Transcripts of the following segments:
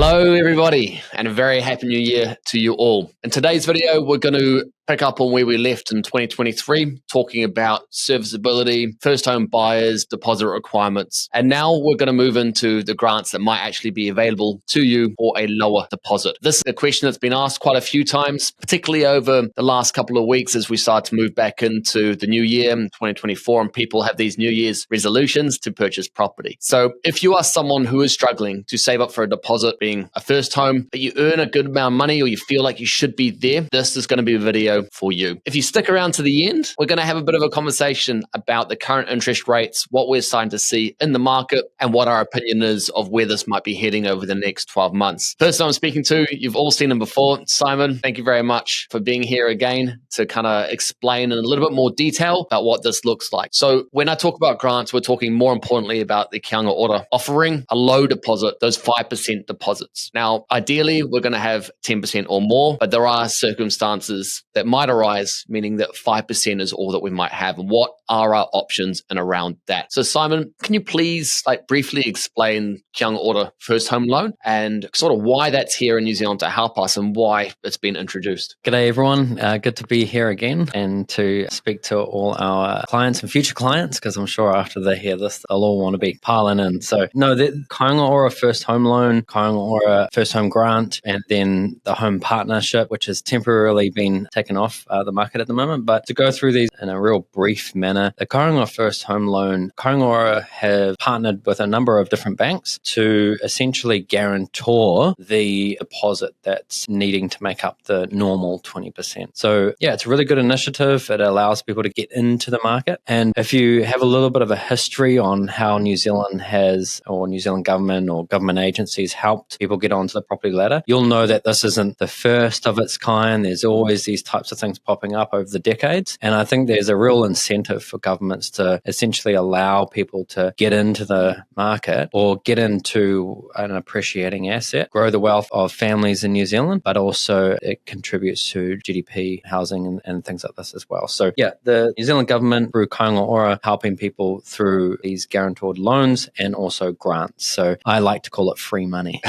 Hello, everybody, and a very happy new year to you all. In today's video, we're going to pick up on where we left in 2023, talking about serviceability, first home buyers, deposit requirements. And now we're going to move into the grants that might actually be available to you for a lower deposit. This is a question that's been asked quite a few times, particularly over the last couple of weeks as we start to move back into the new year, 2024, and people have these New Year's resolutions to purchase property. So if you are someone who is struggling to save up for a deposit, being a first home, but you earn a good amount of money or you feel like you should be there, this is going to be a video for you. If you stick around to the end, we're going to have a bit of a conversation about the current interest rates, what we're starting to see in the market, and what our opinion is of where this might be heading over the next 12 months. Person I'm speaking to, you've all seen him before. Simon, thank you very much for being here again to kind of explain in a little bit more detail about what this looks like. So when I talk about grants, we're talking more importantly about the Kāinga Ora offering a low deposit, those 5% deposits. Now, ideally, we're going to have 10% or more, but there are circumstances that might arise, meaning that 5% is all that we might have. And what are our options and around that? So Simon, can you please briefly explain Kāinga Ora first home loan and sort of why that's here in New Zealand to help us and why it's been introduced? G'day everyone, good to be here again and to speak to all our clients and future clients, because I'm sure after they hear this, they'll all want to be piling in. So no, the Kāinga Ora first home loan, Kāinga Ora first home grant, and then the home partnership, which has temporarily been taken off the market at the moment. But to go through these in a real brief manner, the Kāinga Ora first home loan, Kāinga Ora have partnered with a number of different banks to essentially guarantor the deposit that's needing to make up the normal 20%. So yeah, it's a really good initiative. It allows people to get into the market. And if you have a little bit of a history on how New Zealand has, or New Zealand government or government agencies helped people get onto the property ladder, you'll know that this isn't the first of its kind. There's always these types of things popping up over the decades. And I think there's a real incentive for governments to essentially allow people to get into the market or get into an appreciating asset, grow the wealth of families in New Zealand, but also it contributes to GDP, housing, and things like this as well. So yeah, the New Zealand government through Kāinga Ora helping people through these guaranteed loans and also grants. So I like to call it free money.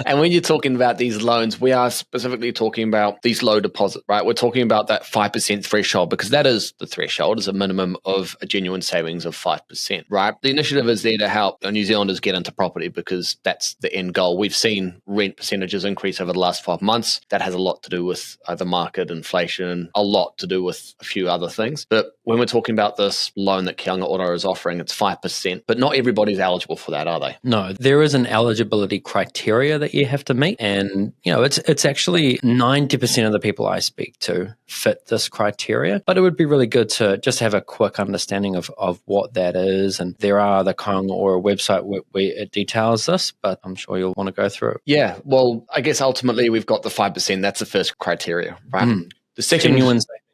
And when you're talking about these loans, we are specifically talking about these low deposit, right? We're talking about that 5% threshold, because that is the threshold, is a minimum of a genuine savings of 5%, right? The initiative is there to help New Zealanders get into property because that's the end goal. We've seen rent percentages increase over the last 12 months. That has a lot to do with the market, inflation, a lot to do with a few other things. But when we're talking about this loan that Kāinga Ora is offering, it's 5%, but not everybody's eligible for that, are they? No, there is an eligibility criteria that you have to meet. And, you know, it's actually 90% of the people I speak to fit this criteria, but it would be really good to just have a quick understanding of what that is. And there are the Kāinga Ora website where it details this, but I'm sure you'll want to go through it. Yeah, well, I guess ultimately we've got the 5%. That's the first criteria, right? The second,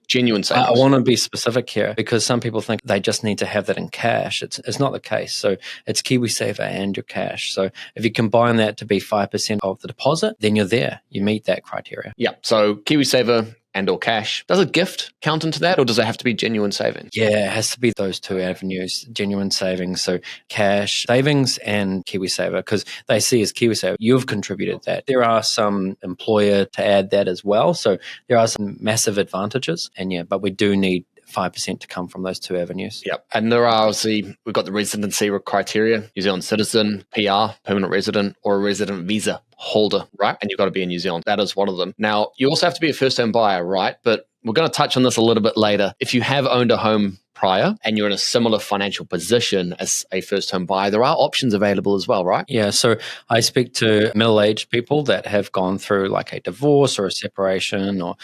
genuine savings. I want to be specific here because some people think they just need to have that in cash. It's not the case. So it's KiwiSaver and your cash. So if you combine that to be 5% of the deposit, then you're there. You meet that criteria. Yeah. So KiwiSaver and or cash. Does a gift count into that, or does it have to be genuine savings? Yeah, it has to be those two avenues, genuine savings. So cash savings and KiwiSaver, because they see as KiwiSaver, you've contributed that. There are some employer to add that as well. So there are some massive advantages. And yeah, but we do need 5% to come from those two avenues. Yep. And there are obviously, we've got the residency criteria, New Zealand citizen, PR, permanent resident, or a resident visa holder, right? And you've got to be in New Zealand. That is one of them. Now, you also have to be a first-home buyer, right? But we're going to touch on this a little bit later. If you have owned a home prior and you're in a similar financial position as a first-home buyer, there are options available as well, right? Yeah, so I speak to middle-aged people that have gone through like a divorce or a separation or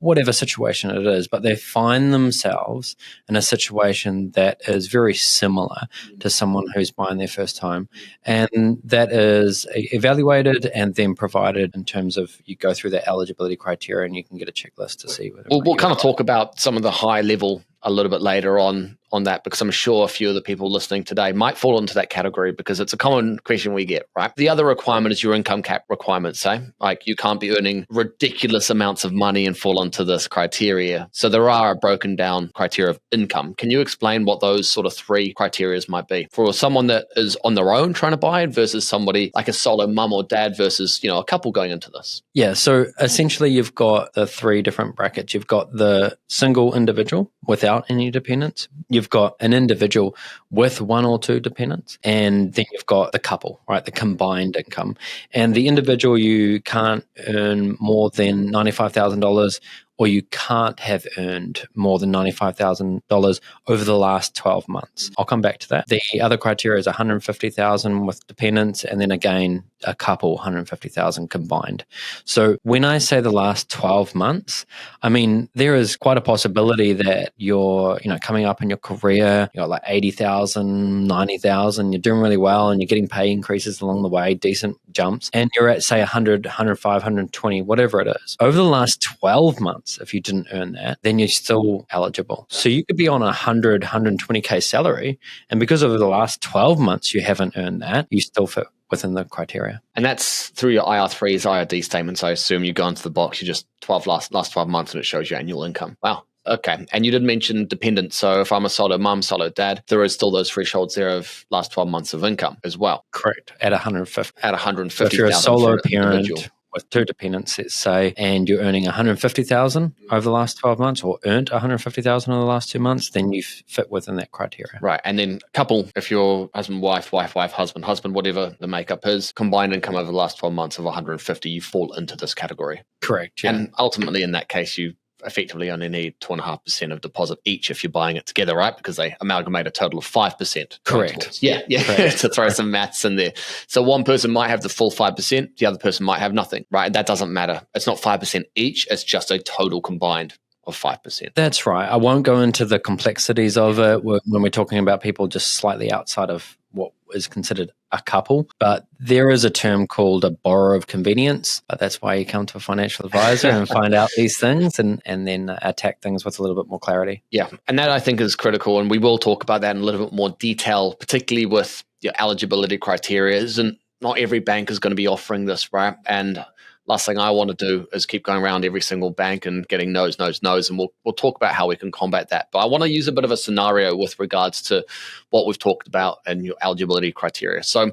whatever situation it is, but they find themselves in a situation that is very similar to someone who's buying their first home. And that is evaluated and then provided in terms of you go through the eligibility criteria and you can get a checklist to see. We'll kind of talk about some of the high level a little bit later on on that, because I'm sure a few of the people listening today might fall into that category, because it's a common question we get, right? The other requirement is your income cap requirements, say. Like, you can't be earning ridiculous amounts of money and fall into this criteria. So there are broken down criteria of income. Can you explain what those sort of three criteria might be for someone that is on their own trying to buy it versus somebody like a solo mum or dad versus, a couple going into this? Yeah, so essentially you've got the three different brackets. You've got the single individual without any dependents. You've got an individual with one or two dependents. And then you've got the couple, right? The combined income. And the individual, you can't earn more than $95,000, or you can't have earned more than $95,000 over the last 12 months. I'll come back to that. The other criteria is $150,000 with dependents, and then again, a couple, $150,000 combined. So when I say the last 12 months, I mean, there is quite a possibility that you're, coming up in your career, you're like 80,000, 90,000, you're doing really well and you're getting pay increases along the way, decent jumps, and you're at, say, 100, 105, 120, whatever it is. Over the last 12 months, if you didn't earn that, then you're still eligible. So you could be on 100, 120K salary, and because over the last 12 months you haven't earned that, you still fit within the criteria. And that's through your IR3s, IRD statements. I assume you go into the box, you just last 12 months and it shows your annual income. Wow. Okay. And you did mention dependent. So if I'm a solo mum, solo dad, there is still those thresholds there of last 12 months of income as well. Correct. At 150. At 150,000. If you're a solo parent individual with two dependents, let's say, and you're earning 150,000 over the last 12 months, or earned 150,000 over the last 2 months, then you fit within that criteria. Right. And then couple, if you're husband, wife, husband, whatever the makeup is, combined income over the last 12 months of 150, you fall into this category. Correct. Yeah. And ultimately, in that case, you effectively only need 2.5% of deposit each if you're buying it together, right? Because they amalgamate a total of 5%. Correct. Yeah. Correct. To throw some maths in there. So one person might have the full 5%, the other person might have nothing, right? That doesn't matter. It's not 5% each. It's just a total combined of 5%. That's right. I won't go into the complexities of it when we're talking about people just slightly outside of what is considered a couple, but there is a term called a borrower of convenience. But that's why you come to a financial advisor and find out these things and then attack things with a little bit more clarity. Yeah, and that I think is critical, and we will talk about that in a little bit more detail, particularly with your eligibility criteria. And not every bank is going to be offering this, right? And last thing I want to do is keep going around every single bank and getting no's, and we'll talk about how we can combat that. But I want to use a bit of a scenario with regards to what we've talked about and your eligibility criteria. So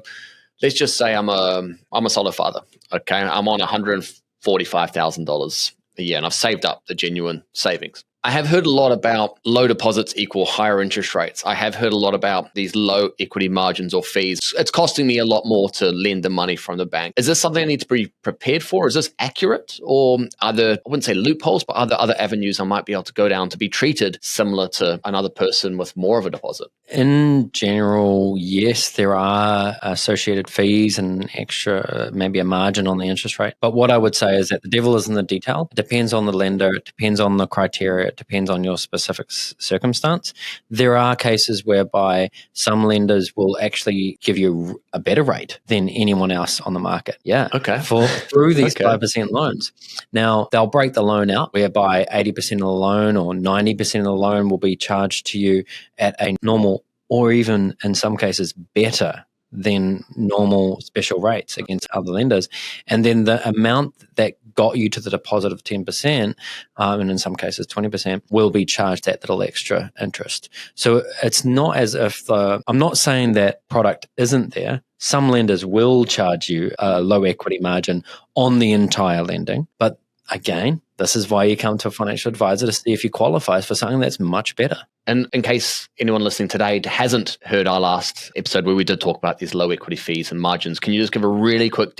let's just say I'm a solo father. Okay, I'm on $145,000 a year, and I've saved up the genuine savings. I have heard a lot about low deposits equal higher interest rates. I have heard a lot about these low equity margins or fees. It's costing me a lot more to lend the money from the bank. Is this something I need to be prepared for? Is this accurate? Or are there, I wouldn't say loopholes, but are there other avenues I might be able to go down to be treated similar to another person with more of a deposit? In general, yes, there are associated fees and extra, maybe a margin on the interest rate. But what I would say is that the devil is in the detail. It depends on the lender. It depends on the criteria. It depends on your specific circumstance. There are cases whereby some lenders will actually give you a better rate than anyone else on the market. Yeah. Okay. Through these 5% loans. Now, they'll break the loan out whereby 80% of the loan or 90% of the loan will be charged to you at a normal or even in some cases better than normal special rates against other lenders. And then the amount that got you to the deposit of 10%, and in some cases 20%, will be charged that little extra interest. So it's not as if I'm not saying that product isn't there. Some lenders will charge you a low equity margin on the entire lending. But again, this is why you come to a financial advisor to see if you qualify for something that's much better. And in case anyone listening today hasn't heard our last episode where we did talk about these low equity fees and margins, can you just give a really quick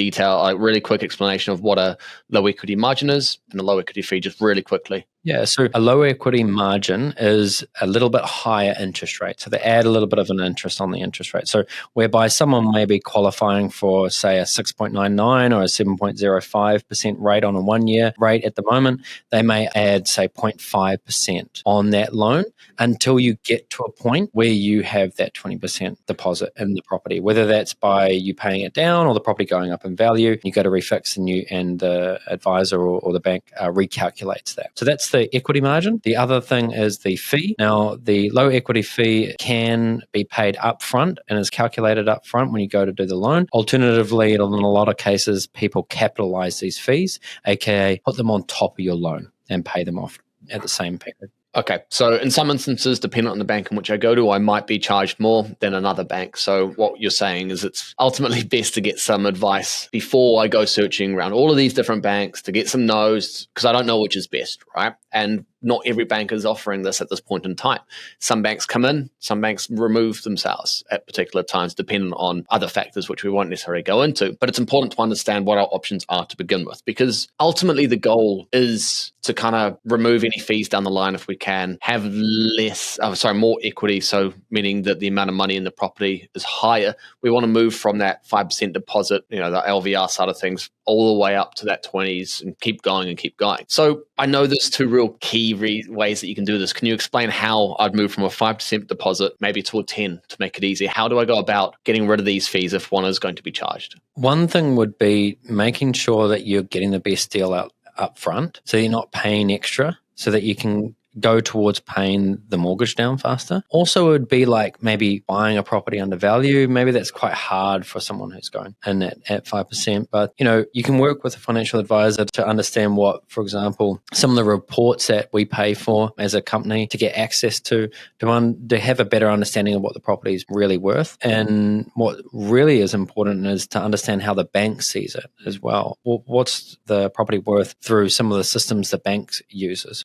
explanation of what a low equity margin is and a low equity fee just really quickly? Yeah, so a low equity margin is a little bit higher interest rate. So they add a little bit of an interest on the interest rate. So whereby someone may be qualifying for, say, a 6.99 or a 7.05% rate on a 1-year rate at the moment, they may add, say, 0.5% on that loan until until you get to a point where you have that 20% deposit in the property, whether that's by you paying it down or the property going up in value. You go to refix and the advisor or the bank recalculates that. So that's the equity margin. The other thing is the fee. Now, the low equity fee can be paid up front and is calculated up front when you go to do the loan. Alternatively, in a lot of cases, people capitalize these fees, aka put them on top of your loan and pay them off at the same period. Okay, so in some instances, depending on the bank in which I go to, I might be charged more than another bank. So what you're saying is it's ultimately best to get some advice before I go searching around all of these different banks to get some no's, because I don't know which is best, right? And not every bank is offering this at this point in time. Some banks come in, some banks remove themselves at particular times, depending on other factors, which we won't necessarily go into. But it's important to understand what our options are to begin with, because ultimately the goal is to kind of remove any fees down the line if we can, have more equity. So meaning that the amount of money in the property is higher. We want to move from that 5% deposit, the LVR side of things, all the way up to that 20s and keep going and keep going. So I know there's two real key ways that you can do this. Can you explain how I'd move from a 5% deposit maybe to a 10 to make it easier? How do I go about getting rid of these fees if one is going to be charged? One thing would be making sure that you're getting the best deal out up front, so you're not paying extra, so that you can go towards paying the mortgage down faster. Also, it would be like maybe buying a property under value. Maybe that's quite hard for someone who's going in at 5%. But, you can work with a financial advisor to understand what, for example, some of the reports that we pay for as a company to get access to have a better understanding of what the property is really worth. And what really is important is to understand how the bank sees it as well. What's the property worth through some of the systems the bank uses?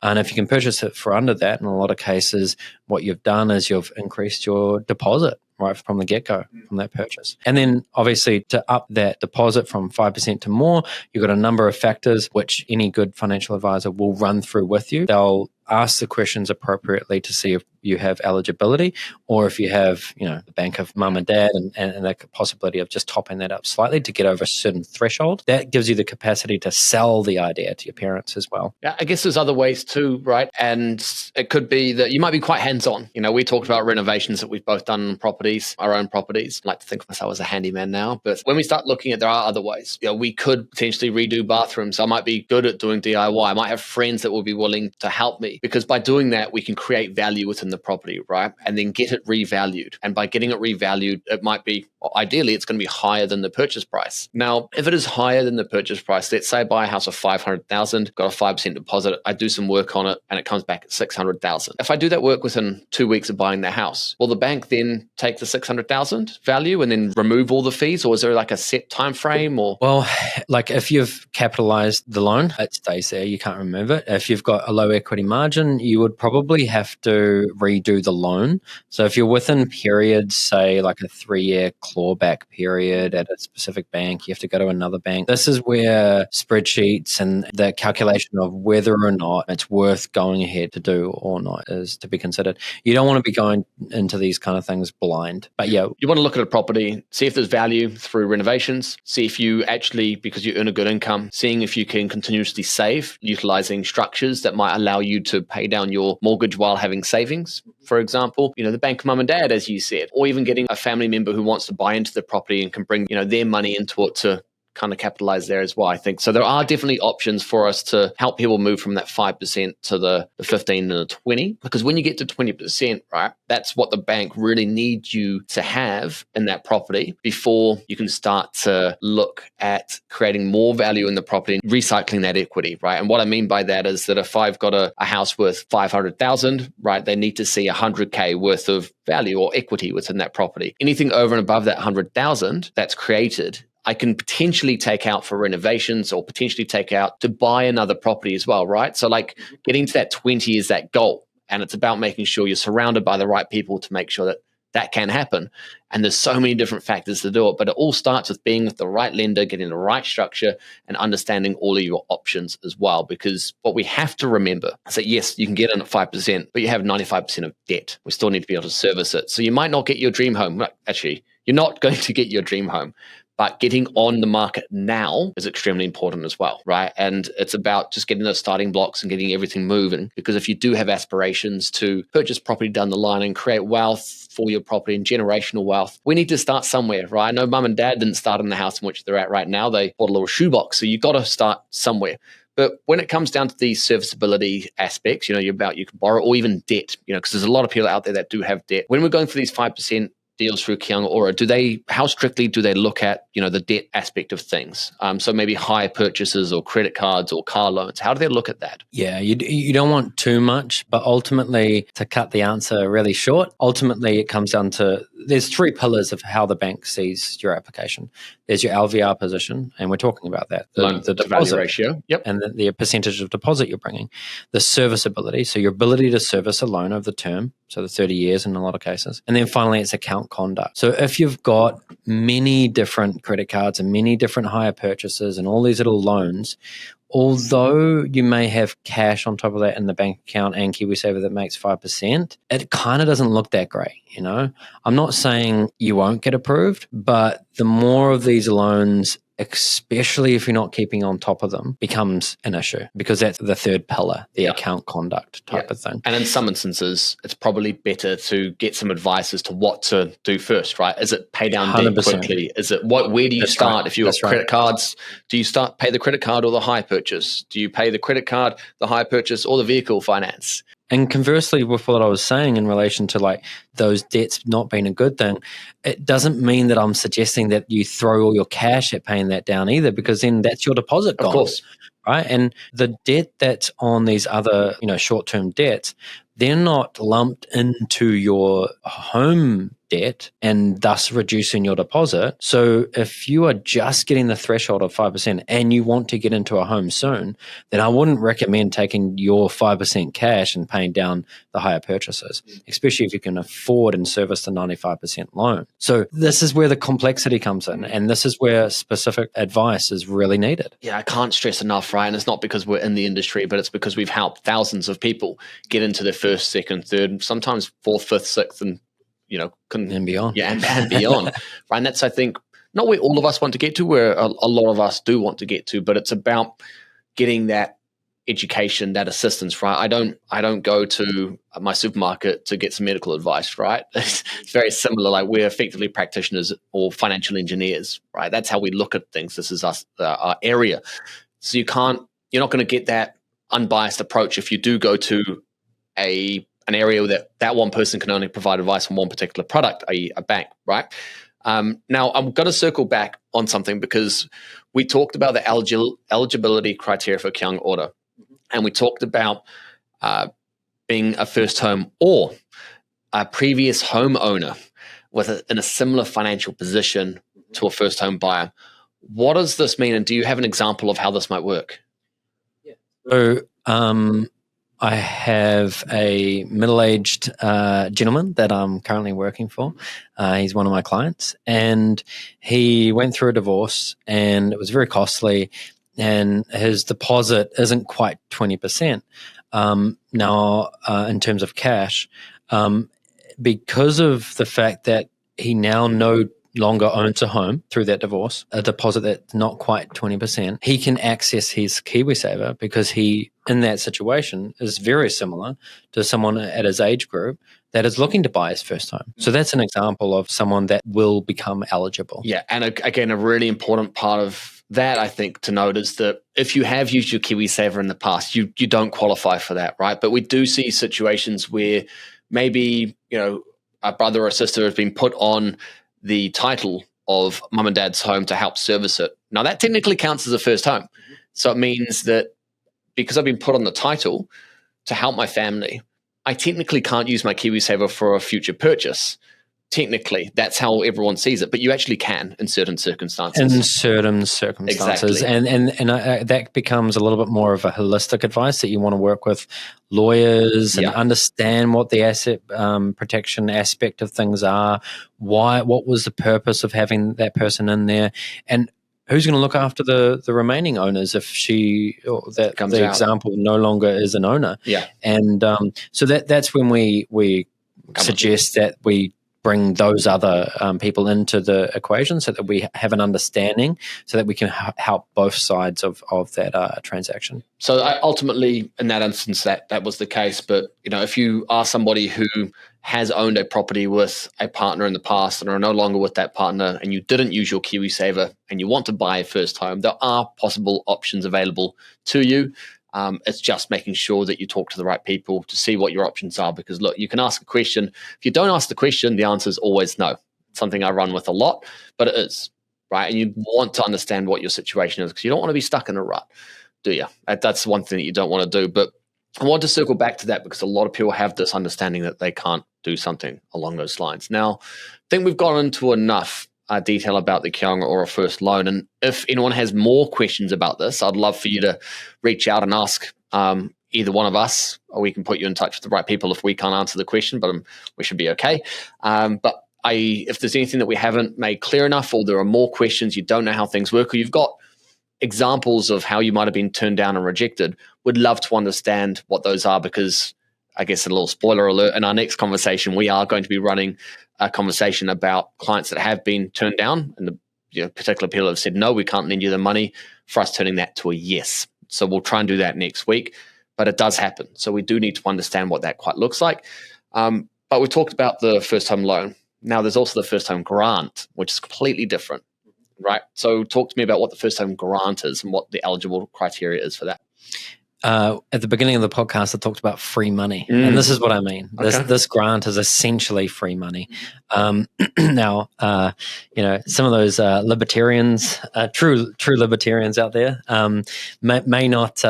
And if you can purchase it for under that, in a lot of cases, what you've done is you've increased your deposit right from the get-go from that purchase. And then obviously to up that deposit from 5% to more, you've got a number of factors which any good financial advisor will run through with you. They'll ask the questions appropriately to see if you have eligibility, or if you have, the bank of mum and dad and the possibility of just topping that up slightly to get over a certain threshold. That gives you the capacity to sell the idea to your parents as well. Yeah, I guess there's other ways too, right? And it could be that you might be quite hands-on. We talked about renovations that we've both done on properties, our own properties. I like to think of myself as a handyman now, but when we start looking at, there are other ways. We could potentially redo bathrooms. I might be good at doing DIY. I might have friends that will be willing to help me, because by doing that, we can create value within the property, right? And then get it revalued. And by getting it revalued, it might be, ideally, it's going to be higher than the purchase price. Now, if it is higher than the purchase price, let's say I buy a house of 500,000, got a 5% deposit, I do some work on it, and it comes back at 600,000. If I do that work within 2 weeks of buying the house, will the bank then take the 600,000 value and then remove all the fees, or is there like a set time frame? Or well, like if you've capitalized the loan, it stays there. You can't remove it. If you've got a low equity margin, you would probably have to redo the loan. So if you're within periods, say like a 3-year clawback period at a specific bank, you have to go to another bank. This is where spreadsheets and the calculation of whether or not it's worth going ahead to do or not is to be considered. You don't want to be going into these kind of things blind. But yeah, you want to look at a property, see if there's value through renovations, see if you actually, because you earn a good income, seeing if you can continuously save, utilizing structures that might allow you to pay down your mortgage while having savings. For example, the bank of mum and dad, as you said, or even getting a family member who wants to buy into the property and can bring, their money into it to kind of capitalize there as well, I think. So there are definitely options for us to help people move from that 5% to the 15 and the 20, because when you get to 20%, right, that's what the bank really needs you to have in that property before you can start to look at creating more value in the property and recycling that equity, right? And what I mean by that is that if I've got a house worth 500,000, right, they need to see 100K worth of value or equity within that property. Anything over and above that 100,000 that's created, I can potentially take out for renovations or potentially take out to buy another property as well, right? So like getting to that 20 is that goal. And it's about making sure you're surrounded by the right people to make sure that that can happen. And there's so many different factors to do it, but it all starts with being with the right lender, getting the right structure, and understanding all of your options as well. Because what we have to remember is that yes, you can get in at 5%, but you have 95% of debt. We still need to be able to service it. So you might not get your dream home. Actually, you're not going to get your dream home, But getting on the market now is extremely important as well, right? And it's about just getting those starting blocks and getting everything moving. Because if you do have aspirations to purchase property down the line and create wealth for your property and generational wealth, we need to start somewhere, right? I know mum and dad didn't start in the house in which they're at right now. They bought a little shoebox. So you've got to start somewhere. But when it comes down to the serviceability aspects, you can borrow or even debt, because there's a lot of people out there that do have debt. When we're going for these 5% deals through Kāinga Ora, how strictly do they look at, the debt aspect of things? So maybe hire purchases or credit cards or car loans. How do they look at that? Yeah, you don't want too much, but ultimately, to cut the answer really short, ultimately it comes down to, there's 3 pillars of how the bank sees your application. There's your LVR position, and we're talking about that. The deposit ratio. Yep. And the percentage of deposit you're bringing. The serviceability, so your ability to service a loan over the term, so the 30 years in a lot of cases. And then finally, it's account conduct. So if you've got many different credit cards and many different hire purchases and all these little loans, although you may have cash on top of that in the bank account and KiwiSaver that makes 5%, it kind of doesn't look that great, I'm not saying you won't get approved, but the more of these loans, especially if you're not keeping on top of them, becomes an issue, because that's the 3rd pillar, the account conduct type of thing. And in some instances, it's probably better to get some advice as to what to do first, right? Is it pay down 100%. Debt quickly? Is it where do you start? Right. If you've got credit cards, do you pay the credit card or the hire purchase? Do you pay the credit card, the hire purchase, or the vehicle finance? And conversely, with what I was saying in relation to those debts not being a good thing, it doesn't mean that I'm suggesting that you throw all your cash at paying that down either, because then that's your deposit gone. Of course. Right? And the debt that's on these other, short-term debts, they're not lumped into your home debt and thus reducing your deposit. So if you are just getting the threshold of 5% and you want to get into a home soon, then I wouldn't recommend taking your 5% cash and paying down the higher purchases, especially if you can afford and service the 95% loan. So this is where the complexity comes in, and this is where specific advice is really needed. Yeah, I can't stress enough, right? And it's not because we're in the industry, but it's because we've helped thousands of people get into their first, second, third, sometimes fourth, fifth, sixth, and and beyond. Yeah, and beyond. Right. And that's, I think, not where all of us want to get to, where a lot of us do want to get to, but it's about getting that education, that assistance, right? I don't go to my supermarket to get some medical advice, right? It's very similar. Like, we're effectively practitioners or financial engineers, right? That's how we look at things. This is us, our area. So you're not going to get that unbiased approach if you do go to an area that one person can only provide advice on one particular product, i.e. a bank, right? Now, I'm going to circle back on something, because we talked about the eligibility criteria for Kāinga Ora, and we talked about being a first home or a previous homeowner in a similar financial position to a first home buyer. What does this mean, and do you have an example of how this might work? Yeah. So, I have a middle-aged gentleman that I'm currently working for. He's one of my clients, and he went through a divorce, and it was very costly, and his deposit isn't quite 20%. Now, in terms of cash, because of the fact that he now no longer owns a home through that divorce, a deposit that's not quite 20%, he can access his KiwiSaver, because he, in that situation, is very similar to someone at his age group that is looking to buy his first home. So that's an example of someone that will become eligible. Yeah, and again, a really important part of that, I think, to note is that if you have used your KiwiSaver in the past, you don't qualify for that, right? But we do see situations where maybe, a brother or sister has been put on the title of mum and dad's home to help service it. Now, that technically counts as a first home. So it means that because I've been put on the title to help my family, I technically can't use my KiwiSaver for a future purchase. Technically, that's how everyone sees it, but you actually can in certain circumstances. In certain circumstances, exactly. and that becomes a little bit more of a holistic advice, that you want to work with lawyers and understand what the asset protection aspect of things are. What was the purpose of having that person in there, and who's going to look after the remaining owners if the example no longer is an owner? Yeah, and so that's when we suggest that we bring those other people into the equation so that we have an understanding, so that we can help both sides of that transaction. So ultimately, in that instance, that was the case. But if you are somebody who has owned a property with a partner in the past and are no longer with that partner, and you didn't use your KiwiSaver and you want to buy a first home, there are possible options available to you. It's just making sure that you talk to the right people to see what your options are. Because look, you can ask a question. If you don't ask the question, the answer is always no. It's something I run with a lot, but it is, right? And you want to understand what your situation is, because you don't want to be stuck in a rut, do you? That's one thing that you don't want to do. But I want to circle back to that, because a lot of people have this understanding that they can't do something along those lines. Now, I think we've gone into enough detail about the Kāinga Ora first loan. And if anyone has more questions about this, I'd love for you to reach out and ask either one of us, or we can put you in touch with the right people if we can't answer the question, but we should be okay. But if there's anything that we haven't made clear enough, or there are more questions, you don't know how things work, or you've got examples of how you might have been turned down and rejected, would love to understand what those are, because I guess a little spoiler alert, in our next conversation, we are going to be running a conversation about clients that have been turned down, and the particular people have said, no, we can't lend you the money, for us turning that to a yes. So we'll try and do that next week, but it does happen. So we do need to understand what that quite looks like. But we talked about the first home loan. Now there's also the first home grant, which is completely different, right? So talk to me about what the first home grant is and what the eligible criteria is for that. At the beginning of the podcast, I talked about free money, and this is what I mean. This grant is essentially free money. Now, some of those libertarians, true libertarians out there, may not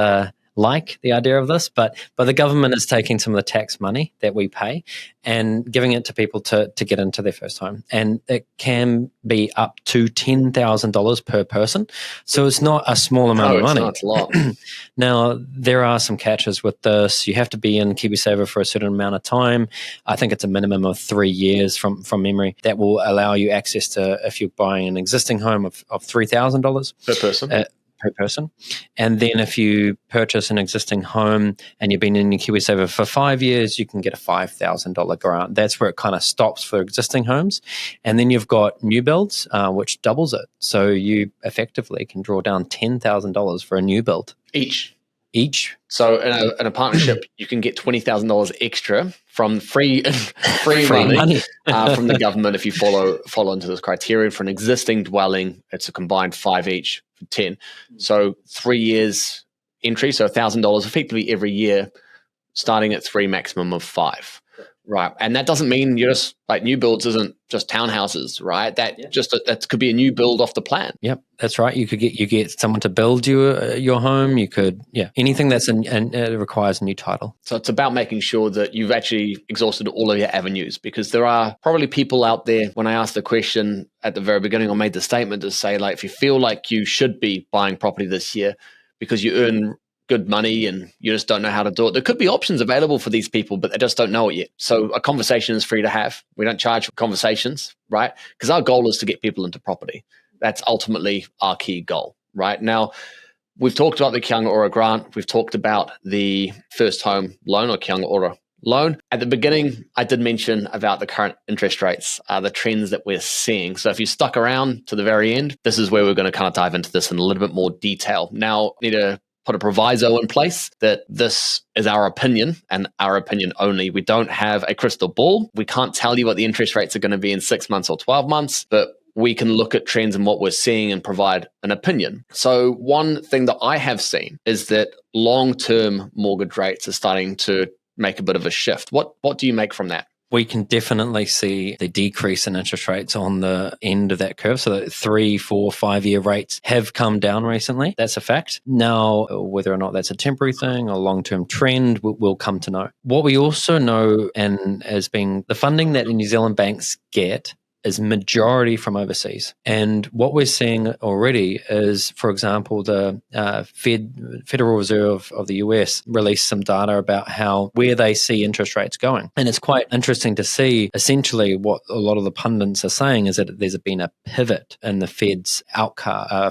like the idea of this, but the government is taking some of the tax money that we pay and giving it to people to get into their first home. And it can be up to $10,000 per person. So it's not a small amount of money. It's not a lot. Now, there are some catches with this. You have to be in KiwiSaver for a certain amount of time. I think it's a minimum of 3 years from memory. That will allow you access to, if you're buying an existing home, of $3,000 per person. Per person. And then if you purchase an existing home and you've been in your KiwiSaver for 5 years, you can get a $5,000 grant. That's where it kind of stops for existing homes. And then you've got new builds, which doubles it. So you effectively can draw down $10,000 for a new build. Each. So in a partnership, you can get $20,000 extra from free money from the government if you follow into this criteria. For an existing dwelling, it's a combined 5 each for 10. So 3 years entry, so $1,000 effectively every year, starting at 3, maximum of 5. Right. And that doesn't mean you're just like new builds isn't just townhouses, right? That could be a new build off the plan. Yep, that's right. You get someone to build you your home. You could, anything that's requires a new title. So it's about making sure that you've actually exhausted all of your avenues, because there are probably people out there, when I asked the question at the very beginning, I made the statement to say, like, if you feel like you should be buying property this year because you earn good money and you just don't know how to do it, there could be options available for these people, but they just don't know it yet. So a conversation is free to have. We don't charge for conversations, right? Because our goal is to get people into property. That's ultimately our key goal, right? Now, we've talked about the Kāinga Ora grant. We've talked about the first home loan, or Kāinga Ora loan. At the beginning, I did mention about the current interest rates, the trends that we're seeing. So if you stuck around to the very end, this is where we're going to kind of dive into this in a little bit more detail. Now, I need to put a proviso in place that this is our opinion and our opinion only. We don't have a crystal ball. We can't tell you what the interest rates are going to be in 6 months or 12 months, but we can look at trends and what we're seeing and provide an opinion. So one thing that I have seen is that long-term mortgage rates are starting to make a bit of a shift. What do you make from that? We can definitely see the decrease in interest rates on the end of that curve. So that 3, 4, 5 year rates have come down recently. That's a fact. Now, whether or not that's a temporary thing or long-term trend, we'll come to know. What we also know, and as being the funding that the New Zealand banks get, is majority from overseas. And what we're seeing already is, for example, the Federal Reserve of the US released some data about where they see interest rates going. And it's quite interesting to see essentially what a lot of the pundits are saying is that there's been a pivot in the Fed's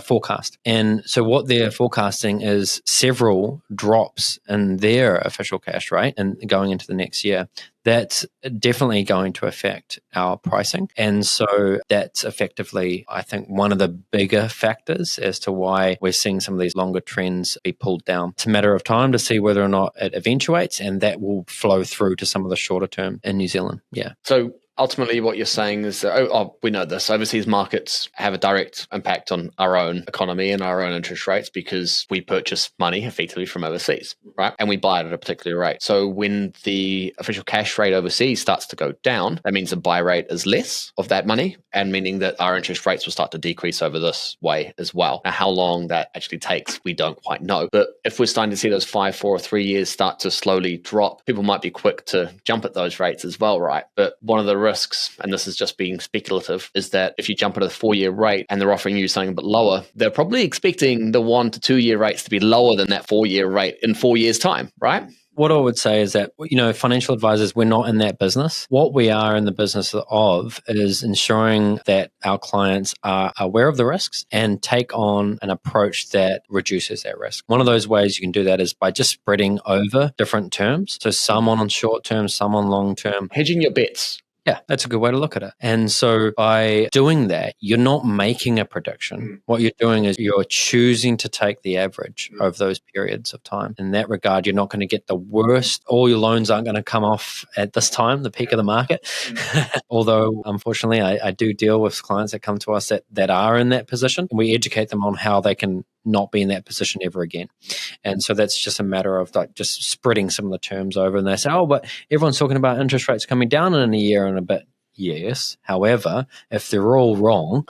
forecast. And so what they're forecasting is several drops in their official cash rate and going into the next year. that's definitely going to affect our pricing. And so that's effectively, I think, one of the bigger factors as to why we're seeing some of these longer trends be pulled down. It's a matter of time to see whether or not it eventuates, and that will flow through to some of the shorter term in New Zealand. Yeah. So ultimately what you're saying is that, we know this, overseas markets have a direct impact on our own economy and our own interest rates because we purchase money effectively from overseas, right? And we buy it at a particular rate. So when the official cash rate overseas starts to go down, that means the buy rate is less of that money, and meaning that our interest rates will start to decrease over this way as well. Now, how long that actually takes, we don't quite know. But if we're starting to see those 5, 4, or 3 years start to slowly drop, people might be quick to jump at those rates as well, right? But one of the risks, and this is just being speculative, is that if you jump at a 4-year rate and they're offering you something a bit lower, they're probably expecting the 1 to 2 year rates to be lower than that 4-year rate in 4 years' time, right? What I would say is that, financial advisors, we're not in that business. What we are in the business of is ensuring that our clients are aware of the risks and take on an approach that reduces that risk. One of those ways you can do that is by just spreading over different terms. So some on short term, some on long term. Hedging your bets. Yeah, that's a good way to look at it. And so by doing that, you're not making a prediction. What you're doing is you're choosing to take the average of those periods of time. In that regard, you're not going to get the worst. All your loans aren't going to come off at this time, the peak of the market. Although, unfortunately, I do deal with clients that come to us that are in that position. And we educate them on how they can not be in that position ever again. And so that's just a matter of just spreading some of the terms over. And they say, but everyone's talking about interest rates coming down in a year and a bit. Yes. However, if they're all wrong,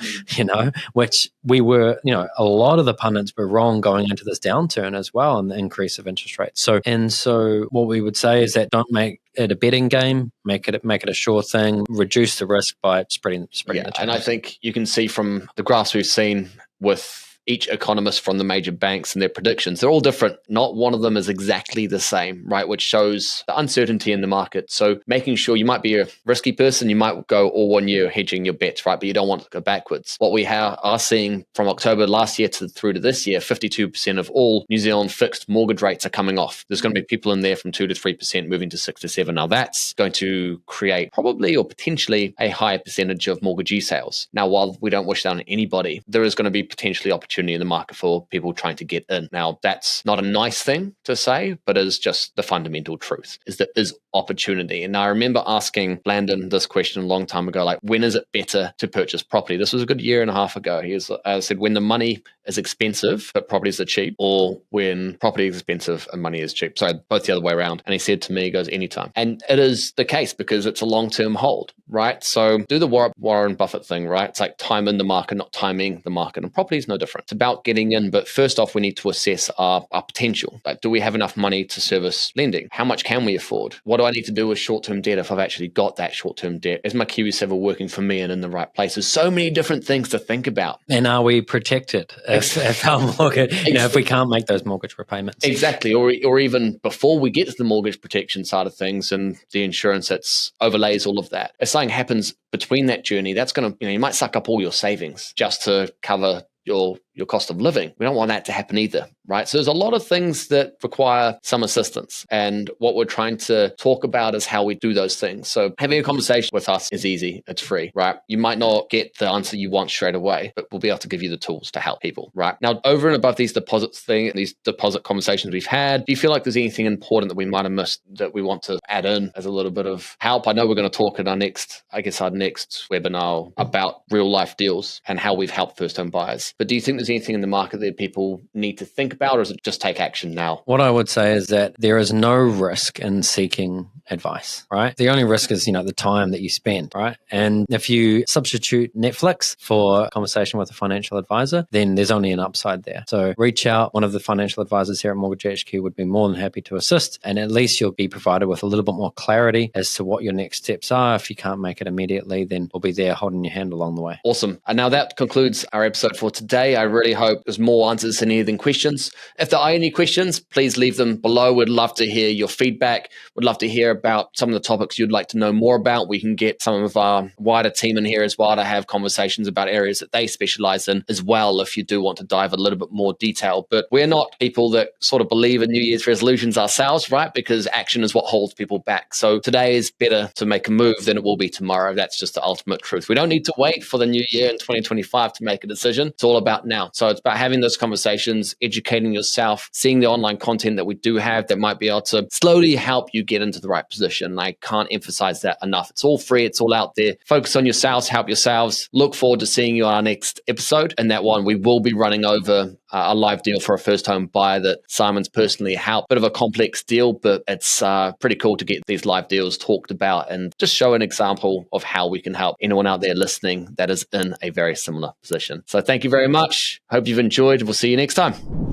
which we were, a lot of the pundits were wrong going into this downturn as well, and the increase of interest rates. So what we would say is that don't make it a betting game, make it a sure thing, reduce the risk by spreading the terms. And I think you can see from the graphs we've seen with each economist from the major banks and their predictions, they're all different. Not one of them is exactly the same, right? Which shows the uncertainty in the market. So making sure, you might be a risky person, you might go all 1 year hedging your bets, right? But you don't want to go backwards. What we are seeing from October last year through to this year, 52% of all New Zealand fixed mortgage rates are coming off. There's going to be people in there from 2 to 3% moving to 6 to 7. Now that's going to create probably or potentially a higher percentage of mortgagee sales. Now, while we don't wish that on anybody, there is going to be potentially opportunity in the market for people trying to get in. Now, that's not a nice thing to say, but is just the fundamental truth, is that is opportunity. And I remember asking Landon this question a long time ago, when is it better to purchase property? This was a good year and a half ago. I said, when the money is expensive, but properties are cheap, or when property is expensive and money is cheap. So both the other way around. And he said to me, he goes, anytime. And it is the case because it's a long-term hold, right? So do the Warren Buffett thing, right? It's like time in the market, not timing the market. And property is no different. It's about getting in. But first off, we need to assess our potential. Do we have enough money to service lending? How much can we afford? What do I need to do with short-term debt if I've actually got that short-term debt? Is my KiwiSaver working for me and in the right places? So many different things to think about. And are we protected if our mortgage, if we can't make those mortgage repayments? Exactly. Or even before we get to the mortgage protection side of things and the insurance that's overlays all of that. If something happens between that journey, that's going to, you might suck up all your savings just to cover your cost of living. We don't want that to happen either, right? So there's a lot of things that require some assistance. And what we're trying to talk about is how we do those things. So having a conversation with us is easy. It's free, right? You might not get the answer you want straight away, but we'll be able to give you the tools to help people, right? Now, over and above these these deposit conversations we've had, do you feel like there's anything important that we might have missed that we want to add in as a little bit of help? I know we're going to talk in our next webinar about real life deals and how we've helped first home buyers. But do you think there's anything in the market that people need to think about, or is it just take action now? What I would say is that there is no risk in seeking advice, right? The only risk is, the time that you spend, right? And if you substitute Netflix for a conversation with a financial advisor, then there's only an upside there. So reach out. One of the financial advisors here at Mortgage HQ would be more than happy to assist. And at least you'll be provided with a little bit more clarity as to what your next steps are. If you can't make it immediately, then we'll be there holding your hand along the way. Awesome. And now that concludes our episode for today. today. I really hope there's more answers than anything questions. If there are any questions, please leave them below. We'd love to hear your feedback. We'd love to hear about some of the topics you'd like to know more about. We can get some of our wider team in here as well to have conversations about areas that they specialize in as well, if you do want to dive a little bit more detail. But we're not people that sort of believe in New Year's resolutions ourselves, right? Because action is what holds people back. So today is better to make a move than it will be tomorrow. That's just the ultimate truth. We don't need to wait for the new year in 2025 to make a decision. It's all about now. So it's about having those conversations, educating yourself, seeing the online content that we do have that might be able to slowly help you get into the right position. I can't emphasize that enough. It's all free. It's all out there. Focus on yourselves, help yourselves. Look forward to seeing you on our next episode. And that one, we will be running over a live deal for a first home buyer that Simon's personally helped. Bit of a complex deal, but it's pretty cool to get these live deals talked about and just show an example of how we can help anyone out there listening that is in a very similar position. So thank you very much. Hope you've enjoyed. We'll see you next time.